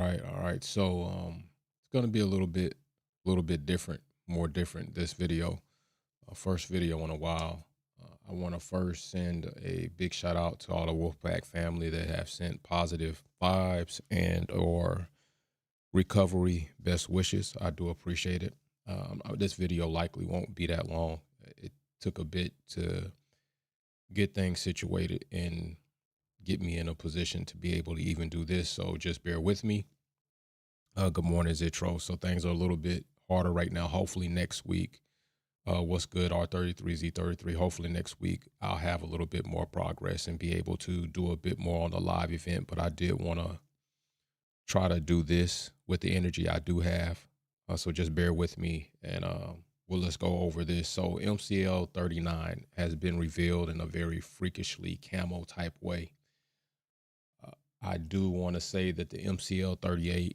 All right. So it's gonna be a little bit different, more different this video. First video in a while. I want to first send a big shout out to all the Wolfpack family that have sent positive vibes and or recovery best wishes. I do appreciate it. This video likely won't be that long. It took a bit to get things situated and get me in a position to be able to even do this. So just bear with me. Good morning, Zitro. So things are a little bit harder right now. Hopefully next week, what's good, R33, Z33. Hopefully next week I'll have a little bit more progress and be able to do a bit more on the live event. But I did want to try to do this with the energy I do have. So just bear with me and let's go over this. So MCL39 has been revealed in a very freakishly camo type way. I do want to say that the MCL38,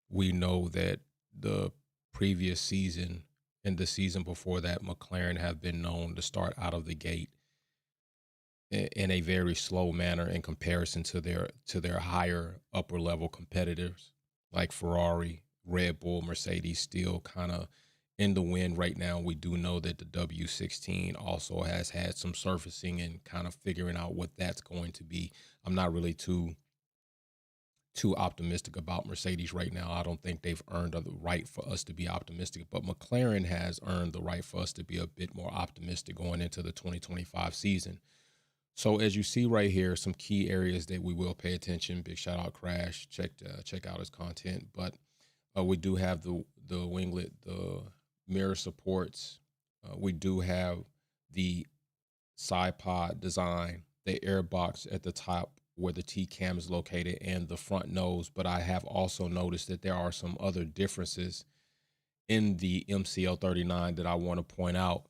we know that the previous season and the season before that, McLaren have been known to start out of the gate in a very slow manner in comparison to their higher upper level competitors like Ferrari, Red Bull, Mercedes, still kind of in the wind right now. We do know that the W16 also has had some surfacing and kind of figuring out what that's going to be. I'm not really too optimistic about Mercedes right now. I don't think they've earned the right for us to be optimistic, but McLaren has earned the right for us to be a bit more optimistic going into the 2025 season. So as you see right here, some key areas that we will pay attention. Big shout out Crash. Check out his content. But we do have the winglet, the mirror supports. We do have the side pod design, the airbox at the top where the T cam is located, and the front nose. But I have also noticed that there are some other differences in the MCL39 that I want to point out.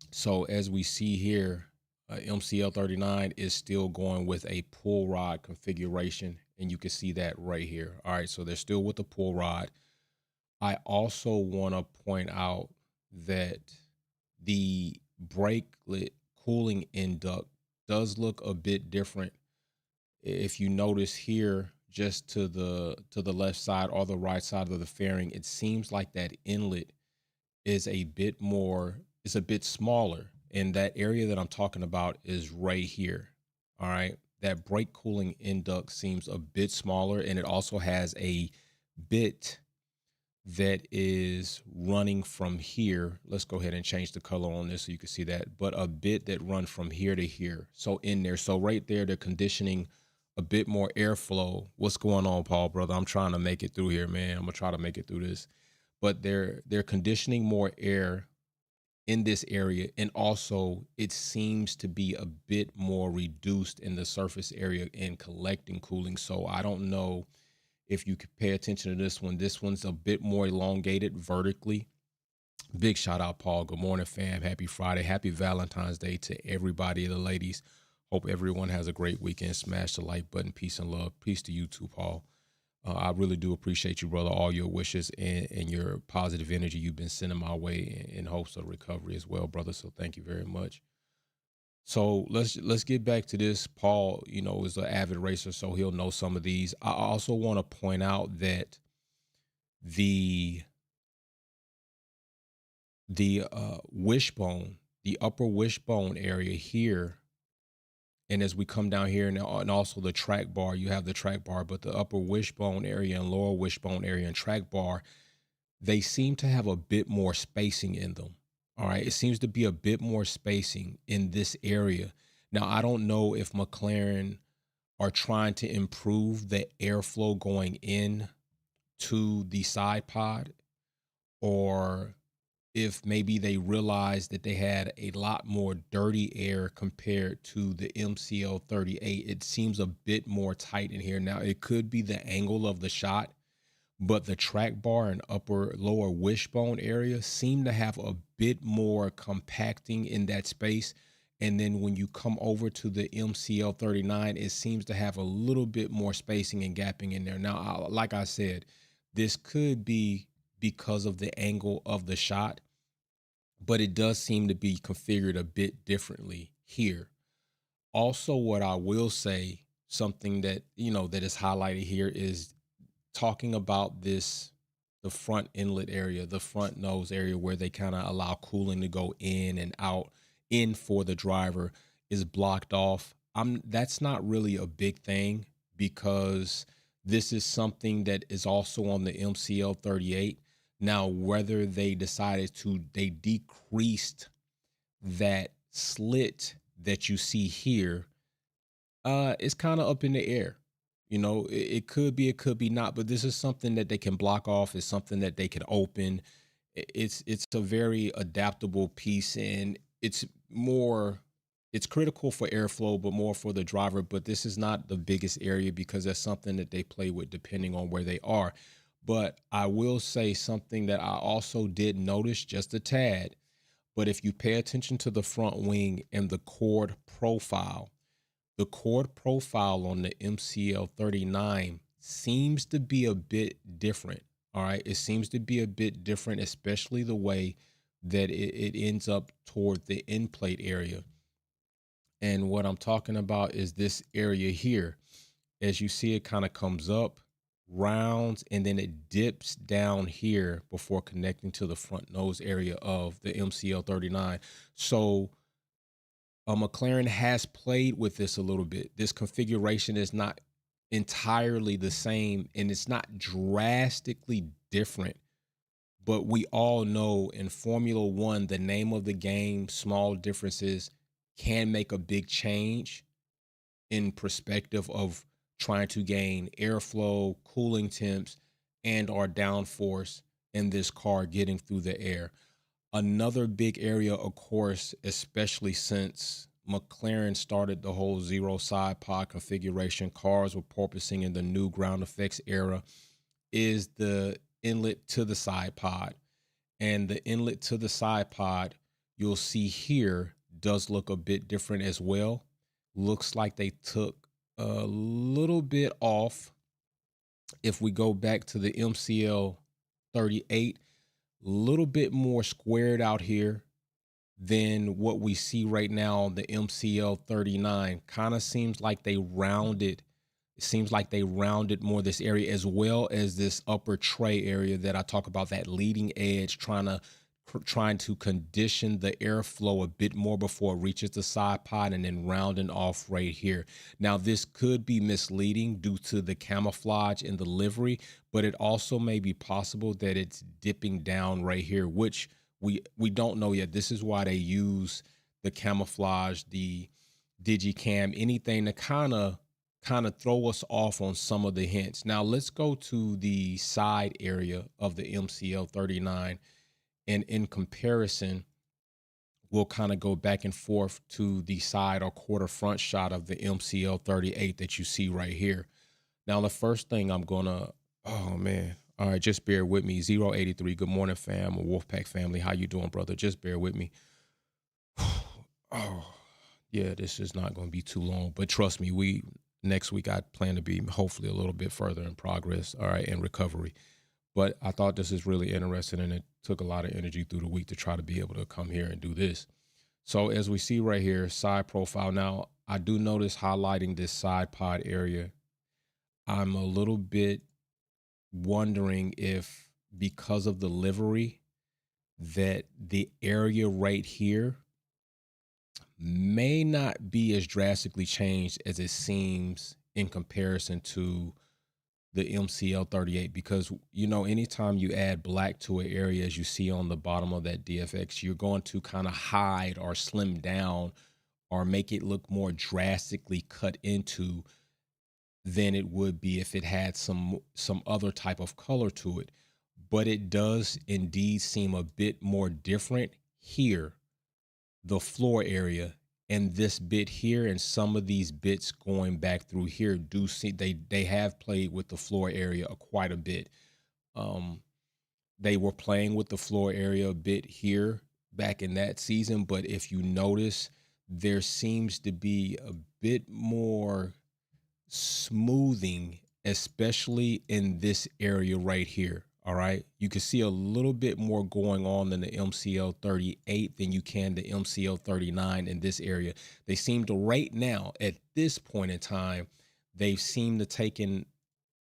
So as we see here, MCL39 is still going with a pull rod configuration, and you can see that right here. All right, so they're still with the pull rod. I also want to point out that the brakelet cooling induct does look a bit different. If you notice here, just to the left side or the right side of the fairing, it seems like that inlet is a bit more, it's a bit smaller. And that area that I'm talking about is right here. All right. That brake cooling induct seems a bit smaller, and it also has a bit that is running from here. Let's go ahead and change the color on this so you can see that, but a bit that run from here to here. So in there, so right there, they're conditioning a bit more airflow. What's going on, Paul, brother? I'm trying to make it through here, man. I'm gonna try to make it through this, but they're conditioning more air in this area, and also it seems to be a bit more reduced in the surface area in collecting cooling. So I don't know if you could pay attention to this one. This one's a bit more elongated vertically. Big shout out, Paul. Good morning, fam. Happy Friday. Happy Valentine's Day to everybody, the ladies. Hope everyone has a great weekend. Smash the like button. Peace and love. Peace to you too, Paul. I really do appreciate you, brother, all your wishes and your positive energy you've been sending my way in hopes of recovery as well, brother. So thank you very much. So let's get back to this. Paul, is an avid racer, so he'll know some of these. I also want to point out that the wishbone, the upper wishbone area here, and as we come down here, and also the track bar, you have the track bar, but the upper wishbone area and lower wishbone area and track bar, they seem to have a bit more spacing in them. All right. It seems to be a bit more spacing in this area. Now, I don't know if McLaren are trying to improve the airflow going in to the side pod, or if maybe they realized that they had a lot more dirty air compared to the MCL38. It seems a bit more tight in here. Now, it could be the angle of the shot, but the track bar and upper lower wishbone area seem to have a bit more compacting in that space. And then when you come over to the MCL39, it seems to have a little bit more spacing and gapping in there. Now, like I said, this could be because of the angle of the shot, but it does seem to be configured a bit differently here. Also, what I will say, something that, that is highlighted here is talking about the front inlet area, the front nose area where they kind of allow cooling to go in and out, in for the driver, is blocked off. That's not really a big thing because this is something that is also on the MCL38. Now, whether they decreased that slit that you see here, it's kind of up in the air. It could be, it could be not, but this is something that they can block off. It's something that they can open. It's a very adaptable piece, and it's critical for airflow, but more for the driver. But this is not the biggest area because that's something that they play with depending on where they are. But I will say something that I also did notice just a tad. But if you pay attention to the front wing and the chord profile on the MCL39 seems to be a bit different. All right. It seems to be a bit different, especially the way that it ends up toward the end plate area. And what I'm talking about is this area here. As you see, it kind of comes up, rounds, and then it dips down here before connecting to the front nose area of the MCL39. So a McLaren has played with this a little bit. This configuration is not entirely the same, and it's not drastically different. But we all know in Formula One, the name of the game, small differences can make a big change in perspective of trying to gain airflow, cooling temps, and or downforce in this car getting through the air. Another big area, of course, especially since McLaren started the whole zero side pod configuration, cars were porpoising in the new ground effects era, is the inlet to the side pod. And the inlet to the side pod, you'll see here, does look a bit different as well. Looks like they took a little bit off. If we go back to the MCL 38, a little bit more squared out here than what we see right now on the MCL 39. Kind of seems like they rounded. It seems like they rounded more this area, as well as this upper tray area that I talk about, that leading edge, trying to condition the airflow a bit more before it reaches the side pod, and then rounding off right here. Now, this could be misleading due to the camouflage in the livery, but it also may be possible that it's dipping down right here, which we don't know yet. This is why they use the camouflage, the digicam, anything to kind of throw us off on some of the hints. Now, let's go to the side area of the MCL 39. And in comparison, we'll kind of go back and forth to the side or quarter front shot of the MCL 38 that you see right here. Now, the first thing oh man. All right, just bear with me. 083, good morning, fam, or Wolfpack family. How you doing, brother? Just bear with me. Oh, yeah, this is not going to be too long, but trust me, next week I plan to be hopefully a little bit further in progress, all right, in recovery. But I thought this is really interesting, and it took a lot of energy through the week to try to be able to come here and do this. So as we see right here, side profile. Now, I do notice highlighting this side pod area. I'm a little bit wondering if, because of the livery, that the area right here may not be as drastically changed as it seems in comparison to the MCL 38, because anytime you add black to an area, as you see on the bottom of that DFX, you're going to kind of hide or slim down or make it look more drastically cut into than it would be if it had some other type of color to it. But it does indeed seem a bit more different here, the floor area, and this bit here, and some of these bits going back through here do see they have played with the floor area quite a bit. They were playing with the floor area a bit here back in that season, but if you notice, there seems to be a bit more smoothing, especially in this area right here. All right. You can see a little bit more going on in the MCL 38 than you can the MCL 39 in this area. They seem to, right now, at this point in time, they've seemed to taken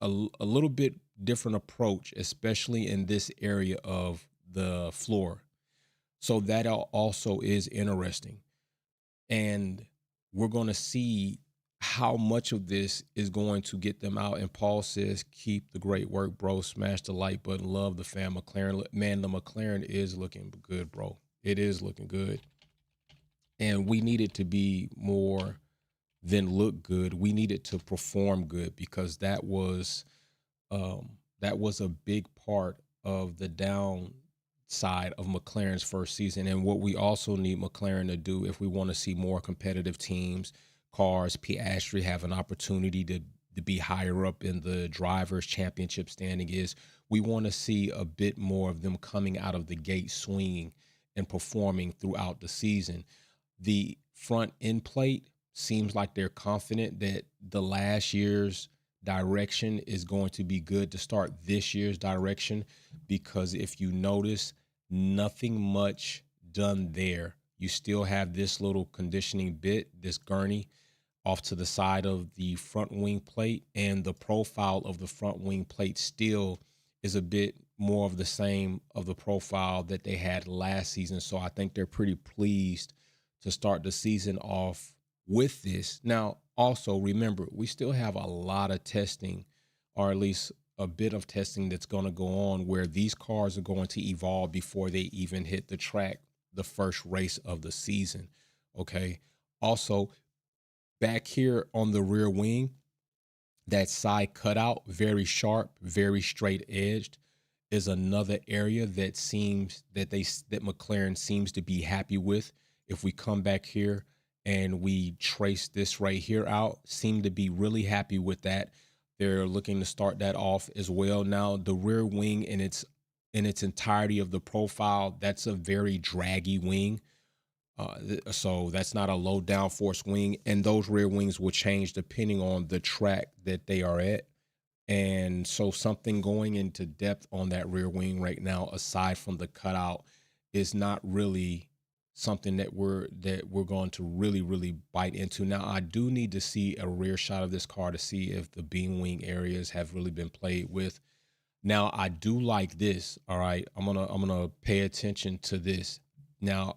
a little bit different approach, especially in this area of the floor. So that also is interesting. And we're going to see how much of this is going to get them out. And Paul says, keep the great work, bro. Smash the like button. Love the fan. McLaren, man, the McLaren is looking good, bro. It is looking good. And we need it to be more than look good. We need it to perform good, because that was a big part of the downside of McLaren's first season. And what we also need McLaren to do, if we want to see more competitive teams, cars, Piastri have an opportunity to be higher up in the drivers' championship standing, is we want to see a bit more of them coming out of the gate swinging and performing throughout the season. The front end plate seems like they're confident that the last year's direction is going to be good to start this year's direction, because if you notice, nothing much done there. You still have this little conditioning bit, this gurney off to the side of the front wing plate, and the profile of the front wing plate still is a bit more of the same of the profile that they had last season. So I think they're pretty pleased to start the season off with this. Now, also remember, we still have a lot of testing, or at least a bit of testing that's going to go on, where these cars are going to evolve before they even hit the track the first race of the season. Okay. Also, back here on the rear wing, that side cutout, very sharp, very straight edged, is another area that that McLaren seems to be happy with. If we come back here and we trace this right here out, seem to be really happy with that. They're looking to start that off as well. Now, the rear wing in its entirety of the profile, that's a very draggy wing. So that's not a low downforce wing, and those rear wings will change depending on the track that they are at. And so something going into depth on that rear wing right now, aside from the cutout, is not really something that we're going to really bite into. Now, I do need to see a rear shot of this car to see if the beam wing areas have really been played with. Now, I do like this. All right, I'm gonna pay attention to this. Now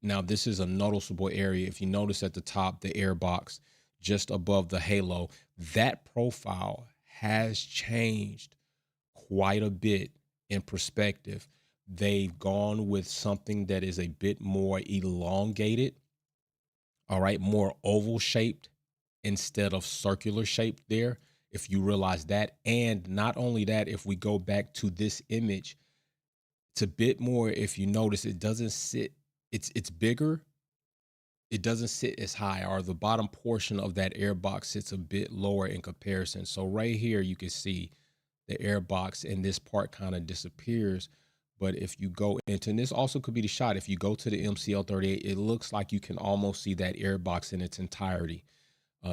this is a noticeable area. If you notice at the top, the airbox just above the halo, that profile has changed quite a bit in perspective. They've gone with something that is a bit more elongated, all right, more oval shaped instead of circular shaped there. If you realize that, and not only that, if we go back to this image, it's a bit more, if you notice, it doesn't sit, it's bigger, it doesn't sit as high, or the bottom portion of that airbox sits a bit lower in comparison. So right here, you can see the airbox and this part kind of disappears. But if you go into, and this also could be the shot, if you go to the MCL38, it looks like you can almost see that airbox in its entirety,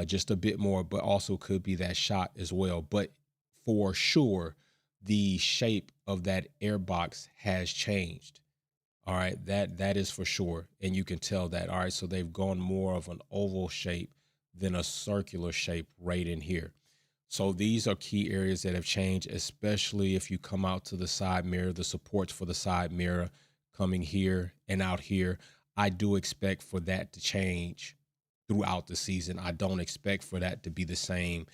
just a bit more, but also could be that shot as well. But for sure, the shape of that airbox has changed. All right, that is for sure, and you can tell that. All right, so they've gone more of an oval shape than a circular shape right in here. So these are key areas that have changed, especially if you come out to the side mirror, the supports for the side mirror coming here and out here. I do expect for that to change throughout the season. I don't expect for that to be the same.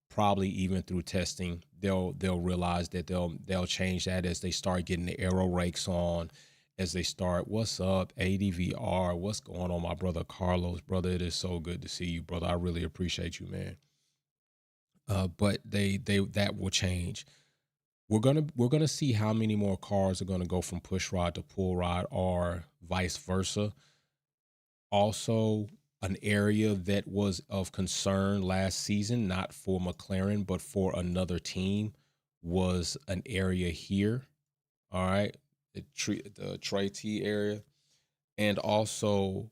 Probably even through testing, they'll realize that they'll change that as they start getting the aero rakes on, as they start. What's up, ADVR? What's going on, my brother Carlos? Brother, it is so good to see you, brother. I really appreciate you, man. But they that will change. We're gonna see how many more cars are gonna go from push rod to pull rod, or vice versa. Also, an area that was of concern last season, not for McLaren, but for another team, was an area here. All right, the Trey T area. And also,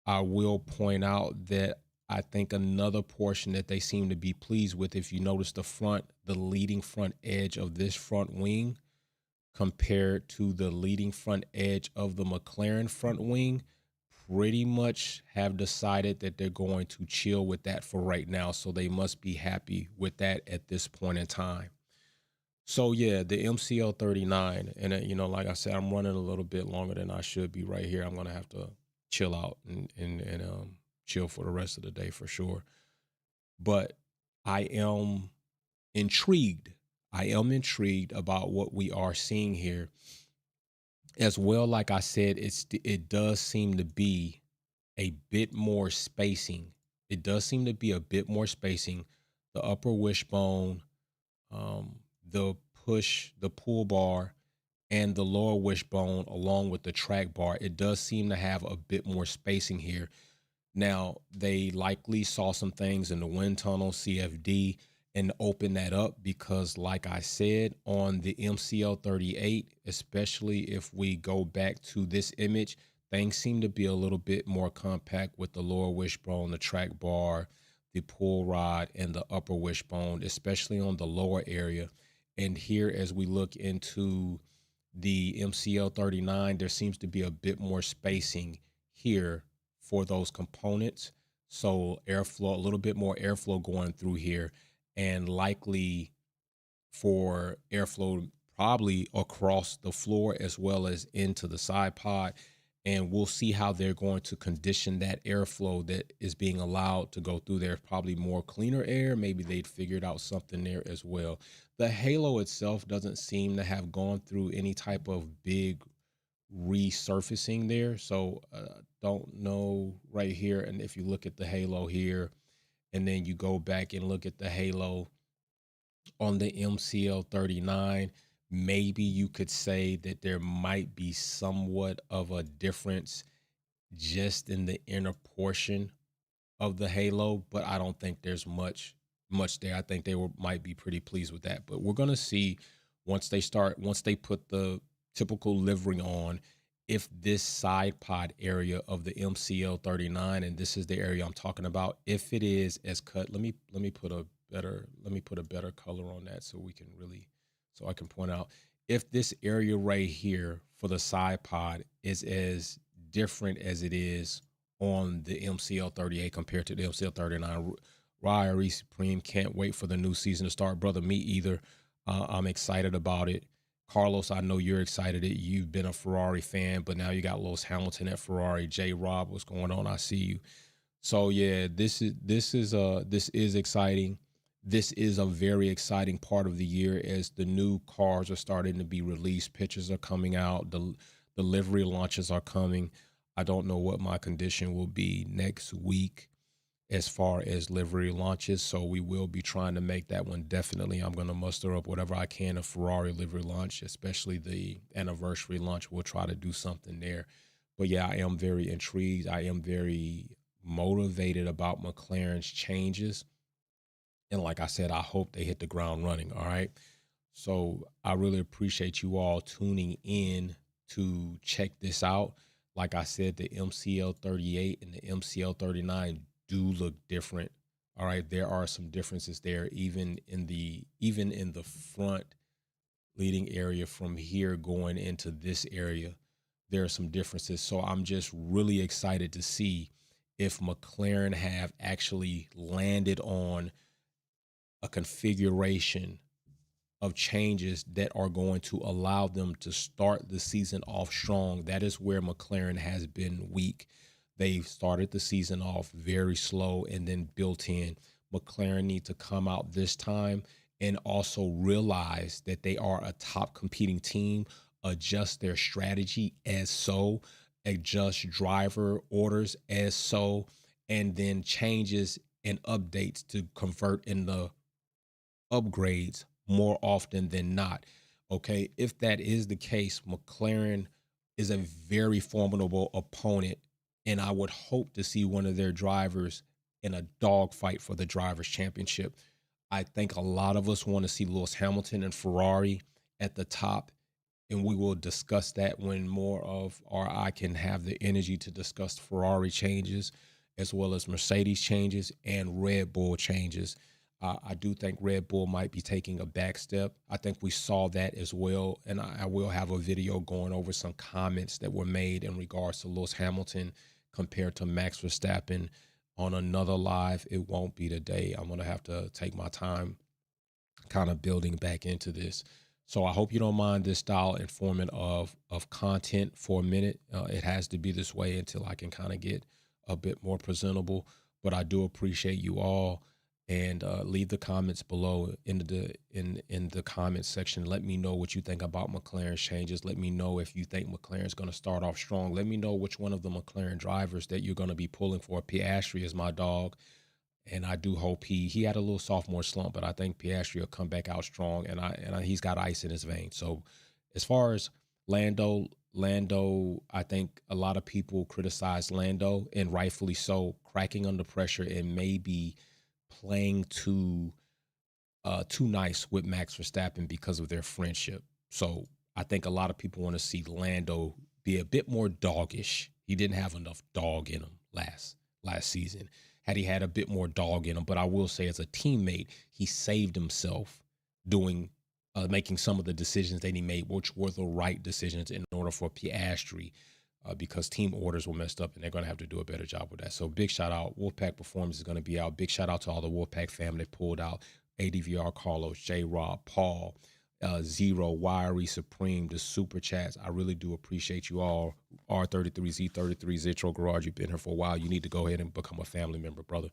I will point out that I think another portion that they seem to be pleased with, if you notice the leading front edge of this front wing compared to the leading front edge of the McLaren front wing, pretty much have decided that they're going to chill with that for right now. So they must be happy with that at this point in time. So yeah, the MCL39, and like I said, I'm running a little bit longer than I should be right here. I'm gonna have to chill out and chill for the rest of the day for sure. But I am intrigued. I am intrigued about what we are seeing here as well. Like I said, it does seem to be a bit more spacing. It does seem to be a bit more spacing. The upper wishbone, um, the the pull bar, and the lower wishbone, along with the track bar, it does seem to have a bit more spacing here. Now, they likely saw some things in the wind tunnel, CFD, and open that up because, like I said, on the MCL38, especially if we go back to this image, things seem to be a little bit more compact with the lower wishbone, the track bar, the pull rod, and the upper wishbone, especially on the lower area. And here, as we look into the MCL39, there seems to be a bit more spacing here for those components. So airflow, a little bit more airflow going through here, and likely for airflow probably across the floor as well as into the side pod. And we'll see how they're going to condition that airflow that is being allowed to go through there. Probably more cleaner air. Maybe they'd figured out something there as well. The halo itself doesn't seem to have gone through any type of big resurfacing there. So don't know right here. And if you look at the halo here, and then you go back and look at the halo on the MCL39, maybe you could say that there might be somewhat of a difference just in the inner portion of the halo, but I don't think there's much there. I think might be pretty pleased with that. But we're gonna see once they put the typical livery on, if this side pod area of the MCL39, and this is the area I'm talking about, if it is as cut, let me put a better color on that so I can point out if this area right here for the side pod is as different as it is on the MCL38 compared to the MCL39. Ryrie Supreme, can't wait for the new season to start. Brother, me either. I'm excited about it. Carlos, I know you're excited. You've been a Ferrari fan, but now you got Lewis Hamilton at Ferrari. J. Rob, what's going on? I see you. So yeah, this is exciting. This is a very exciting part of the year as the new cars are starting to be released. Pictures are coming out. The livery launches are coming. I don't know what my condition will be next week as far as livery launches. So we will be trying to make that one. Definitely, I'm going to muster up whatever I can of Ferrari livery launch, especially the anniversary launch. We'll try to do something there. But yeah, I am very intrigued. I am very motivated about McLaren's changes. And like I said, I hope they hit the ground running. All right. So I really appreciate you all tuning in to check this out. Like I said, the MCL38 and the MCL39 do look different. All right. There are some differences there, even in the front leading area from here going into this area. There are some differences. So I'm just really excited to see if McLaren have actually landed on a configuration of changes that are going to allow them to start the season off strong. That is where McLaren has been weak. They've started the season off very slow and then built in. McLaren need to come out this time and also realize that they are a top competing team, adjust their strategy as so, adjust driver orders as so, and then changes and updates to convert in the upgrades more often than not. Okay, if that is the case, McLaren is a very formidable opponent, and I would hope to see one of their drivers in a dogfight for the drivers' championship. I think a lot of us want to see Lewis Hamilton and Ferrari at the top, and we will discuss that when more of or I can have the energy to discuss Ferrari changes as well as Mercedes changes and Red Bull changes. I do think Red Bull might be taking a back step. I think we saw that as well. And I will have a video going over some comments that were made in regards to Lewis Hamilton compared to Max Verstappen on another live, it won't be today. I'm gonna have to take my time kind of building back into this. So I hope you don't mind this style informant of content for a minute. It has to be this way until I can kind of get a bit more presentable. But I do appreciate you all, and leave the comments below in the comments section. Let me know what you think about McLaren's changes. Let me know if you think McLaren's going to start off strong. Let me know which one of the McLaren drivers that you're going to be pulling for. Piastri is my dog. And I do hope he had a little sophomore slump, but I think Piastri will come back out strong, and he's got ice in his veins. So as far as Lando, I think a lot of people criticize Lando, and rightfully so, cracking under pressure and maybe playing too nice with Max Verstappen because of their friendship. So I think a lot of people want to see Lando be a bit more doggish. He didn't have enough dog in him last season. Had he had a bit more dog in him, but I will say as a teammate, he saved himself making some of the decisions that he made, which were the right decisions in order for Piastri, because team orders were messed up, and they're going to have to do a better job with that. So big shout out. Wolfpack Performance is going to be out. Big shout out to all the Wolfpack family that pulled out. ADVR, Carlos, J-Rob, Paul, Zero, Wiry, Supreme, the super chats. I really do appreciate you all. R33, Z33, Zitro Garage, you've been here for a while. You need to go ahead and become a family member, brother.